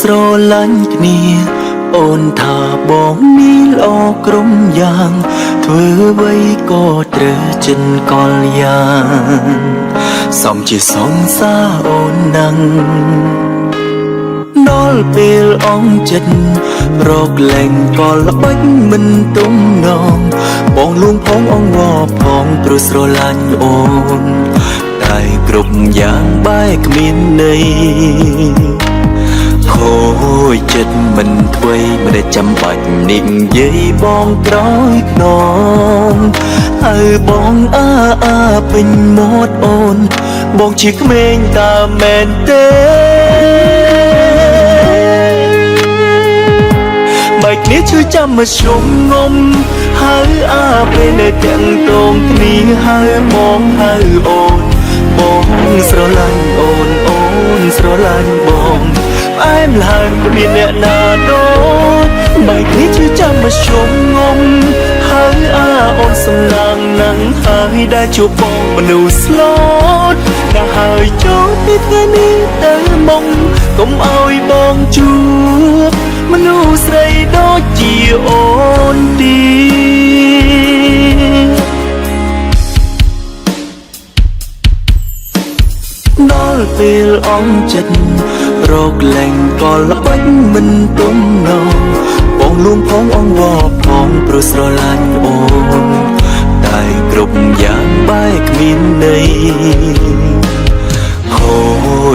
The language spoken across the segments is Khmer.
ស្រឡាញ់គ្នាអូនថាបងនេះល្អក្រុមយ៉ាងធ្វើអ្វីក៏ត្រូវចិនកលយ៉ាងសំជាសងសាអូនណាំងដល់ពេលអងចិត្តរកលែងក៏ល្បិចមិនទំនងបងលួងផងអងវផងព្រោះស្រឡាញ់អូនតែគ្រប់យ៉ាងបែកគ្មានន័យខូចចិត្តមិនធ្វើមិនได้ចាំបាច់និយាយបងក្រោយខ្នងហើយបងពេញមាត់អូនបងជាក្មេងតាមែនទេបែកគ្នាជួយចាំមកជុំងំហើយពេលនៅទាំងតងគ្នាហើយបងហើយអូនបងស្រឡាញ់អូនស្រឡាញ់បងអែមឡើងគ្មានអ្នកណាដូចបែកគ្នាជួយចាំមកជុំងំហើយអូនសំណាងណាស់ហើយដែលជួបបងមនុស្សស្លូតតែហើយចូលពីថ្ងៃនេះទៅមកកុំឲ្យបងជួបមនុស្សស្រីដូចជាអូនទីដល់ពេលអងចិត្តរកលែងក៏ល្បិចមិនទំនងបងលួងផងអងវផងព្រោះស្រឡាញ់អូនតែគ្រប់យ៉ាងបែកគ្មានន័យហូ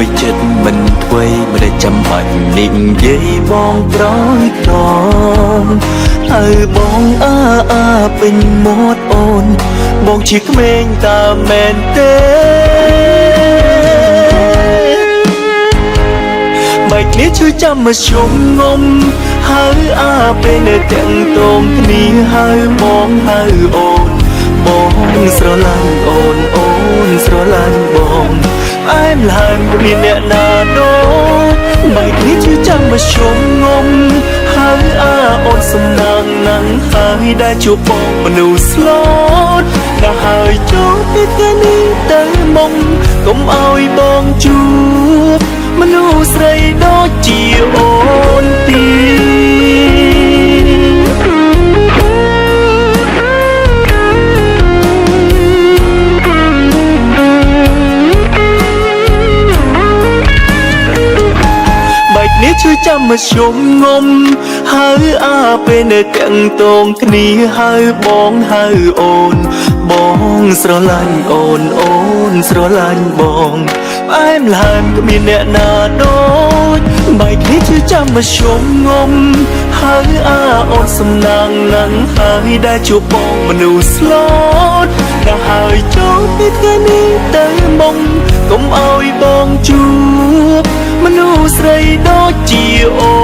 ចចិត្តមិនធ្វើមិនได้ចាំបាច់និយាយបងក្រោយខ្នងហើយបងពេញមាត់អូនបងជាក្មេងតាមែនទេបែកគ្នាជួយចាំមកជុំងំហើយពេលនៅទាំងតងគ្នាហើយបងហើយអូនបងស្រឡាញ់អូនស្រឡាញ់បងអែមឡើងគ្មានអ្នកណាដូចបែកគ្នាជួយចាំមកជុំងំហើយអូនសំណាងណាស់ហើយដែលជួបបងមនុស្សស្លូតតែហើយចូលពីថ្ងៃនេះទៅមកកុំឲ្យបងជួបមនុស្សស្រីដូចជាអូនទីបែកនេះជួយចាំមកជុំងំហើយពេលនៅទាំងតងគ្នាហើយបងហើយអូនបងស្រឡាញ់អូនស្រឡាញ់បងអែមឡើងគ្មានអ្នកណាដូចបែកគ្នាជួយចាំមកជុំងំហើយអូនសំណាងណាស់ហើយដែលជួបបងមនុស្សស្លូតតែហើយចូលពីថ្ងៃនេះទៅមកកុំឲ្យបងជួបមនុស្សស្រីដូចជាអូ